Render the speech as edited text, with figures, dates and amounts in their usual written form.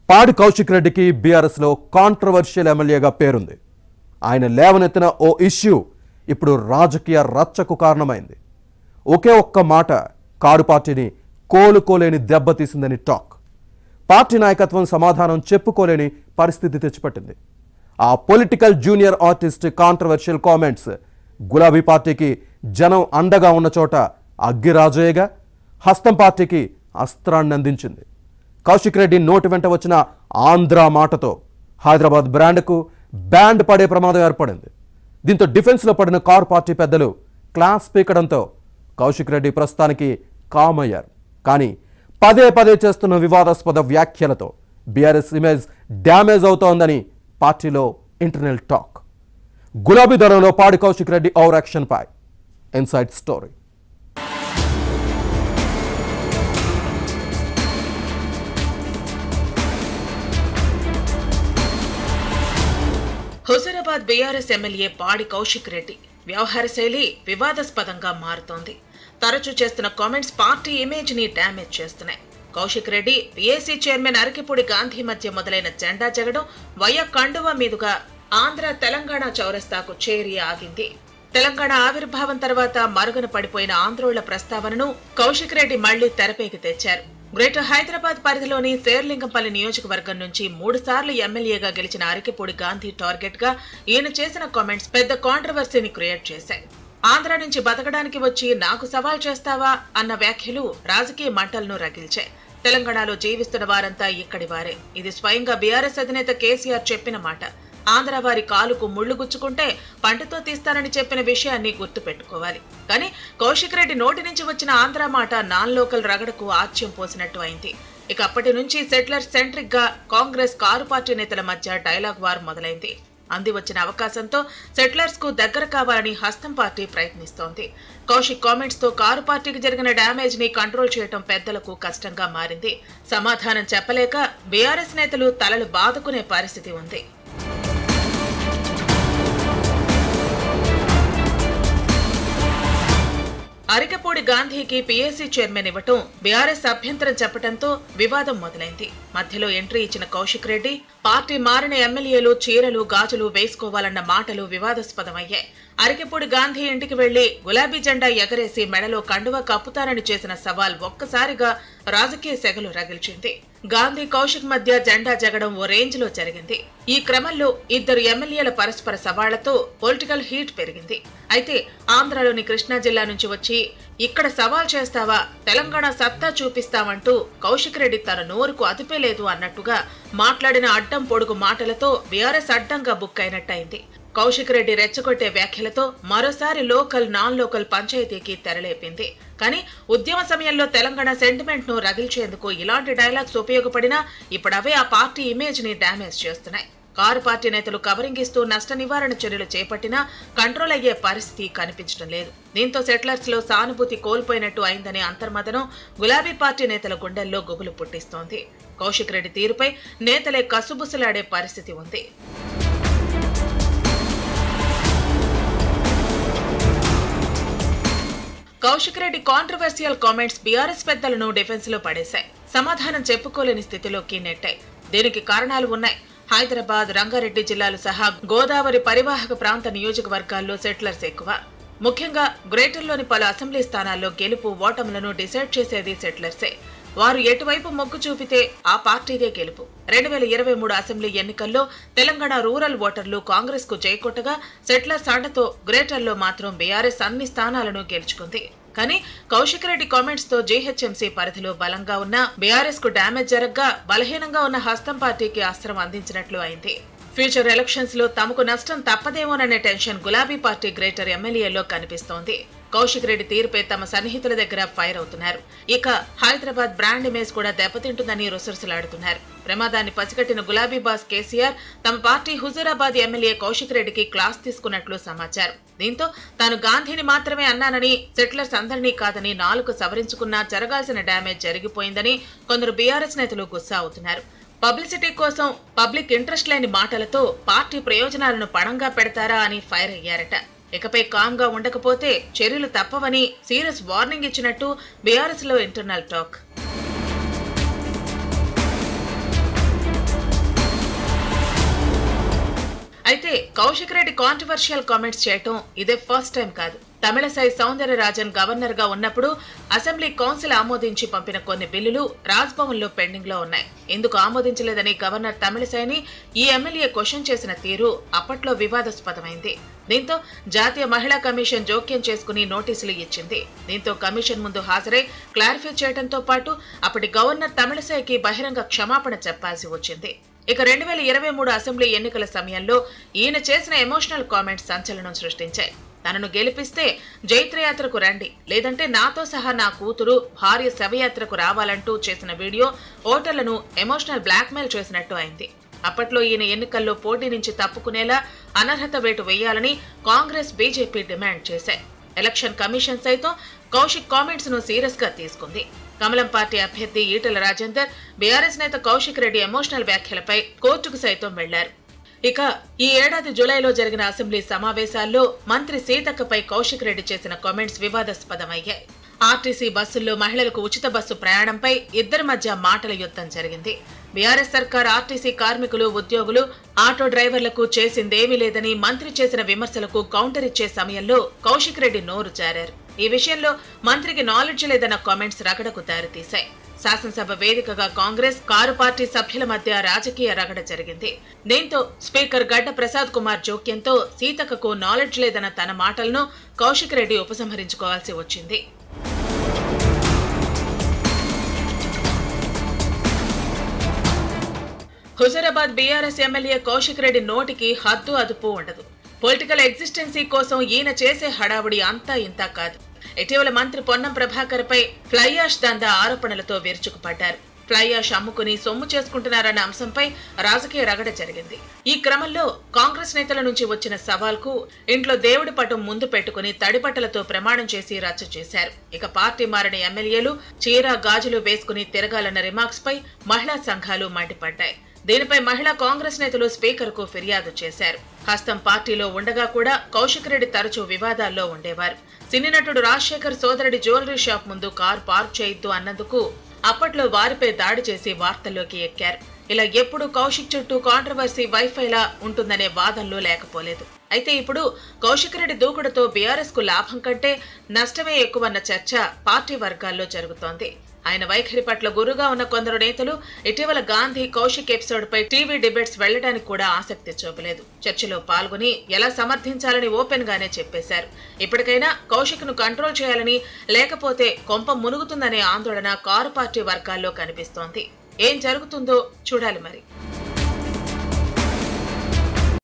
పాడి కౌశిక్ రెడ్డికి బీఆర్ఎస్ లో కాంట్రవర్షియల్ ఎమ్మెల్యేగా పేరుంది. ఆయన లేవనెత్తిన ఓ ఇష్యూ ఇప్పుడు రాజకీయ రచ్చకు కారణమైంది. ఒకే ఒక్క మాట కారు పార్టీని కోలుకోలేని దెబ్బతీసిందని టాక్. పార్టీ నాయకత్వం సమాధానం చెప్పుకోలేని పరిస్థితి తెచ్చిపట్టింది. ఆ political junior artist controversial comments గులాబీ పార్టీకి జనం అండగా ఉన్న చోట అగ్గిరాజయ్యగా హస్తం పార్టీకి అస్త్రాన్ని అందించింది. కౌశిక్ రెడ్డి నోటి వెంట వచ్చిన ఆంధ్ర మాటతో హైదరాబాద్ బ్రాండ్కు బ్యాండ్ పడే ప్రమాదం ఏర్పడింది. దీంతో డిఫెన్స్లో పడిన కారు పార్టీ పెద్దలు క్లాస్ పీకడంతో కౌశిక్ రెడ్డి ప్రస్తుతానికి కామ్ అయ్యారు. కానీ పదే పదే చేస్తున్న వివాదాస్పద వ్యాఖ్యలతో బీఆర్ఎస్ ఇమేజ్ డ్యామేజ్ అవుతోందని పార్టీలో ఇంటర్నల్ టాక్. గులాబీ దళంలో పాడి కౌశిక్ రెడ్డి ఓవర్ యాక్షన్ పై inside story. Huzurabad BRS MLA Padi Kaushik Reddy వ్యవహార శైలి వివాదాస్పదంగా మారుతోంది. తరచూ చేస్తున్న కామెంట్స్ పార్టీ ఇమేజ్ ని డ్యామేజ్ చేస్తున్నాయి. కౌశిక్ రెడ్డి పీఏసీ చైర్మన్ అరకిపూడి గాంధీ మధ్య మొదలైన జెండా జగడం వయ్య కండువా మీదుగా ఆంధ్ర తెలంగాణ చౌరస్తాకు చేరి ఆగింది. తెలంగాణ ఆవిర్భావం తర్వాత మరుగున పడిపోయిన ఆంధ్రోళ్ల ప్రస్తావనను కౌశిక్ రెడ్డి మళ్లీ తెరపైకి తెచ్చారు. గ్రేటర్ హైదరాబాద్ పరిధిలోని శేర్లింగంపల్లి నియోజకవర్గం నుంచి 3 సార్లు ఎమ్మెల్యేగా గెలిచిన అరకిపూడి గాంధీ టార్గెట్ గా ఈయన చేసిన కామెంట్స్ పెద్ద కాంట్రవర్సీని క్రియేట్ చేశాయి. ఆంధ్ర నుంచి బతకడానికి వచ్చి నాకు సవాల్ చేస్తావా అన్న వ్యాఖ్యలు రాజకీయ మంటలను రగిల్చాయి. తెలంగాణలో జీవిస్తున్న వారంతా ఇక్కడి వారే. ఇది స్వయంగా బీఆర్ఎస్ అధినేత కేసీఆర్ చెప్పిన మాట. ఆంధ్ర వారి కాలుకు ముళ్లు గుచ్చుకుంటే పంటతో తీస్తానని చెప్పిన విషయాన్ని గుర్తుపెట్టుకోవాలి. కానీ కౌశిక్ రెడ్డి నోటి నుంచి వచ్చిన ఆంధ్ర మాట నాన్ లోకల్ రగడకు ఆచ్యం పోసినట్టు అయింది. ఇక అప్పటి నుంచి సెటిలర్ సెంట్రిక్ గా కాంగ్రెస్ కారు పార్టీ నేతల మధ్య డైలాగ్ వార్ మొదలైంది. అంది వచ్చిన అవకాశంతో సెటిలర్స్ కు దగ్గర కావాలని హస్తం పార్టీ ప్రయత్నిస్తోంది. కౌశిక్ కామెంట్స్ తో కారు పార్టీకి జరిగిన డ్యామేజ్ ని కంట్రోల్ చేయడం పెద్దలకు కష్టంగా మారింది. సమాధానం చెప్పలేక బీఆర్ఎస్ నేతలు తలలు బాదుకునే పరిస్థితి ఉంది. అరకిపూడి గాంధీకి పీఏసీ చైర్మన్ ఇవ్వటం బీఆర్ఎస్ అభ్యంతరం చెప్పడంతో వివాదం మొదలైంది. మధ్యలో ఎంట్రీ ఇచ్చిన కౌశిక్ రెడ్డి పార్టీ మారిన ఎమ్మెల్యేలు చీరలు గాజులు వేసుకోవాలన్న మాటలు వివాదాస్పదమయ్యాయి. అరకిపూడి గాంధీ ఇంటికి వెళ్లి గులాబీ జెండా ఎగరేసి మెడలో కండువా కప్పుతానని చేసిన సవాల్ ఒక్కసారిగా రాజకీయ సెగలు రగిల్చింది. గాంధీ కౌశిక్ మధ్య జెండా జగడం ఓ రేంజ్ లో జరిగింది. ఈ క్రమంలో ఇద్దరు ఎమ్మెల్యేల పరస్పర సవాళ్లతో పొలిటికల్ హీట్ పెరిగింది. అయితే ఆంధ్రలోని కృష్ణా జిల్లా నుంచి వచ్చి ఇక్కడ సవాల్ చేస్తావా, తెలంగాణ సత్తా చూపిస్తావంటూ కౌశిక్ రెడ్డి తన నోరుకు అదుపే లేదు అన్నట్టుగా మాట్లాడిన అడ్డం పొడుగు మాటలతో బీఆర్ఎస్ అడ్డంగా బుక్ అయినట్టయింది. కౌశిక్ రెడ్డి రెచ్చగొట్టే వ్యాఖ్యలతో మరోసారి లోకల్ నాన్ లోకల్ పంచాయతీకి తెరలేపింది. కానీ ఉద్యమ సమయంలో తెలంగాణ సెంటిమెంట్ ను రగిల్చేందుకు ఇలాంటి డైలాగ్స్ ఉపయోగపడినా ఇప్పుడు అవే ఆ పార్టీ ఇమేజ్ ని డ్యామేజ్ చేస్తున్నాయి. కారు పార్టీ నేతలు కవరింగ్ ఇస్తూ నష్ట నివారణ చర్యలు చేపట్టినా కంట్రోల్ అయ్యే పరిస్థితి కనిపించడం లేదు. దీంతో సెటిలర్స్ లో సానుభూతి కోల్పోయినట్టు అయిందనే అంతర్మదనం గులాబీ పార్టీ నేతల గుండెల్లో గుబులు పుట్టిస్తోంది. కౌశిక్ రెడ్డి తీరుపై నేతలే కసుబుసులాడే పరిస్థితి ఉంది. Kaushik Reddy controversial comments BRS పెద్దలను డిఫెన్స్ లో పడేశాయి. సమాధానం చెప్పుకోలేని స్థితిలోకి నెట్టాయి. దీనికి కారణాలు ఉన్నాయి. హైదరాబాద్, రంగారెడ్డి జిల్లాలు సహా గోదావరి పరివాహక ప్రాంత నియోజకవర్గాల్లో సెటిలర్స్ ఎక్కువ. ముఖ్యంగా గ్రేటర్లోని పలు అసెంబ్లీ స్థానాల్లో గెలుపు ఓటములను డిసైడ్ చేసేది సెటిలర్సే. వారు ఎటువైపు మొగ్గు చూపితే ఆ పార్టీదే గెలుపు. 2023 అసెంబ్లీ ఎన్నికల్లో తెలంగాణ రూరల్ ఓటర్లు కాంగ్రెస్ కు జైకొట్టగా సెటిలర్స్ అండతో గ్రేటర్లో మాత్రం బీఆర్ఎస్ అన్ని స్థానాలను గెలుచుకుంది. కానీ కౌశిక్ రెడ్డి కామెంట్స్ తో జీహెచ్ఎంసీ పరిధిలో బలంగా ఉన్న బీఆర్ఎస్ కు డ్యామేజ్ జరగ్గా బలహీనంగా ఉన్న హస్తం పార్టీకి అస్త్రం అందించినట్లు అయింది. ఫ్యూచర్ ఎలక్షన్స్ లో తమకు నష్టం తప్పదేమోననే టెన్షన్ గులాబీ పార్టీ గ్రేటర్ ఎమ్మెల్యేలో కనిపిస్తోంది. కౌశిక్ రెడ్డి తీరుపై తమ సన్నిహితుల దగ్గర ఫైర్ అవుతున్నారు. ఇక హైదరాబాద్ బ్రాండ్ ఇమేజ్ కూడా దెబ్బతింటుందని రుసరుసలాడుతున్నారు. ప్రమాదాన్ని పసిగట్టిన గులాబీ బాస్ కేసీఆర్ తమ పార్టీ హుజూరాబాద్ ఎమ్మెల్యే కౌశిక్ రెడ్డికి క్లాస్ తీసుకున్నట్లు సమాచారం. దీంతో తాను గాంధీని మాత్రమే అన్నానని, సెటిలర్స్ అందరినీ కాదని నాలుగు సవరించుకున్నా జరగాల్సిన డ్యామేజ్ జరిగిపోయిందని కొందరు బీఆర్ఎస్ నేతలు గుస్సా అవుతున్నారు. పబ్లిసిటీ కోసం పబ్లిక్ ఇంట్రెస్ట్ లేని మాటలతో పార్టీ ప్రయోజనాలను పణంగా పెడతారా అని ఫైర్ అయ్యారట. ఇకపై కామ్ గా ఉండకపోతే చర్యలు తప్పవని సీరియస్ వార్నింగ్ ఇచ్చినట్టు బీఆర్ఎస్ లో internal talk. Kaushik Reddy controversial comments చేయటం ఇదే ఫస్ట్ టైం కాదు. తమిళసై సౌందరరాజన్ గవర్నర్ గా ఉన్నప్పుడు అసెంబ్లీ కౌన్సిల్ ఆమోదించి పంపిన కొన్ని బిల్లులు రాజ్భవన్ లో పెండింగ్ లో ఉన్నాయి. ఎందుకు ఆమోదించలేదని గవర్నర్ తమిళసైని ఈ ఎమ్మెల్యే క్వశ్చన్ చేసిన తీరు అప్పట్లో వివాదాస్పదమైంది. దీంతో జాతీయ మహిళా కమిషన్ జోక్యం చేసుకుని నోటీసులు ఇచ్చింది. దీంతో కమిషన్ ముందు హాజరై క్లారిఫై చేయడంతో పాటు అప్పటి గవర్నర్ తమిళసైకి బహిరంగ క్షమాపణ చెప్పాల్సి వచ్చింది. ఇక 2023 అసెంబ్లీ ఎన్నికల సమయంలో ఈయన చేసిన ఎమోషనల్ కామెంట్స్ సంచలనం సృష్టించాయి. తనను గెలిపిస్తే జైత్రయాత్రకు రండి, లేదంటే నాతో సహా నా కూతురు భార్య శవయాత్రకు రావాలంటూ చేసిన వీడియో ఓటర్లను ఎమోషనల్ బ్లాక్మెయిల్ చేసినట్టు అయింది. అప్పట్లో ఈయన ఎన్నికల్లో పోటీ నుంచి తప్పుకునేలా అనర్హత వేటు వేయాలని కాంగ్రెస్, బీజేపీ డిమాండ్ చేశాయి. ఎలక్షన్ కమిషన్ సైతం కౌశిక్ కామెంట్స్ ను సీరియస్ గా తీసుకుంది. కమలం పార్టీ అభ్యర్థి ఈటెల రాజేందర్, బీఆర్ఎస్ నేత కౌశిక్ రెడ్డి ఎమోషనల్ వ్యాఖ్యలపై కోర్టుకు సైతం వెళ్లారు. ఇక ఈ ఏడాది జులైలో జరిగిన అసెంబ్లీ సమావేశాల్లో మంత్రి సీతక్కపై కౌశిక్ రెడ్డి చేసిన కామెంట్స్ వివాదాస్పదమయ్యాయి. ఆర్టీసీ బస్సుల్లో మహిళలకు ఉచిత బస్సు ప్రయాణంపై ఇద్దరి మధ్య మాటల యుద్ధం జరిగింది. బీఆర్ఎస్ సర్కార్ ఆర్టీసీ కార్మికులు, ఉద్యోగులు, ఆటో డ్రైవర్లకు చేసిందేమీ లేదని మంత్రి చేసిన విమర్శలకు కౌంటర్ ఇచ్చే సమయంలో కౌశిక్ రెడ్డి నోరు జారారు. ఈ విషయంలో మంత్రికి నాలెడ్జ్ లేదన్న కామెంట్స్ రగడకు దారితీశాయి. శాసనసభ వేదికగా కాంగ్రెస్, కారు పార్టీ సభ్యుల మధ్య రాజకీయ రగడ జరిగింది. దీంతో స్పీకర్ గడ్డ ప్రసాద్ కుమార్ జోక్యంతో సీతక్కకు నాలెడ్జ్ లేదన్న తన మాటలను కౌశిక్ రెడ్డి ఉపసంహరించుకోవాల్సి వచ్చింది. హుజూరాబాద్ బీఆర్ఎస్ ఎమ్మెల్యే కౌశిక్ రెడ్డి నోటికి హద్దు అదుపు ఉండదు. పొలిటికల్ ఎగ్జిస్టెన్సీ కోసం ఈయన చేసే హడావుడి అంతా ఇంతా కాదు. ఇటీవల మంత్రి పొన్నం ప్రభాకర్ పై ఫ్లై యాష్ దందా ఆరోపణలతో విరుచుకుపడ్డారు. ఫ్లై యాష్ అమ్ముకుని సొమ్ము చేసుకుంటున్నారన్న అంశంపై రాజకీయ రగడ జరిగింది. ఈ క్రమంలో కాంగ్రెస్ నేతల నుంచి వచ్చిన సవాల్కు ఇంట్లో దేవుడి పటం ముందు పెట్టుకుని తడిబట్టలతో ప్రమాణం చేసి రచ్చ చేశారు. ఇక పార్టీ మారిన ఎమ్మెల్యేలు చీర, గాజులు వేసుకుని తిరగాలన్న రిమార్క్స్ పై మహిళా సంఘాలు మండిపడ్డాయి. దీనిపై మహిళా కాంగ్రెస్ నేతలు స్పీకర్ కు ఫిర్యాదు చేశారు. హస్తం పార్టీలో ఉండగా కూడా కౌశిక్ రెడ్డి తరచూ వివాదాల్లో ఉండేవారు. సినీ నటుడు రాజశేఖర్ సోదరుడి జ్యువెలరీ షాప్ ముందు కారు పార్క్ చేయొద్దు అన్నందుకు అప్పట్లో వారిపై దాడి చేసి వార్తల్లోకి ఎక్కారు. ఇలా ఎప్పుడు కౌశిక్ చుట్టూ కాంట్రవర్సీ వైఫైలా ఉంటుందనే వాదనలు లేకపోలేదు. అయితే ఇప్పుడు కౌశిక్ రెడ్డి దూకుడుతో బీఆర్ఎస్ కు లాభం కంటే నష్టమే ఎక్కువన్న చర్చ పార్టీ వర్గాల్లో జరుగుతోంది. ఆయన వైఖరి పట్ల గురుగా ఉన్న కొందరు నేతలు ఇటీవల గాంధీ, కౌశిక్ ఎపిసోడ్ పై టీవీ డిబేట్స్ వెళ్లడానికి కూడా ఆసక్తి చూపలేదు. చర్చలో పాల్గొని ఎలా సమర్థించాలని ఓపెన్ గానే చెప్పేశారు. ఇప్పటికైనా కౌశిక్ ను కంట్రోల్ చేయాలని, లేకపోతే కొంప మునుగుతుందనే ఆందోళన కారు పార్టీ వర్గాల్లో కనిపిస్తోంది. ఏం జరుగుతుందో చూడాలి మరి.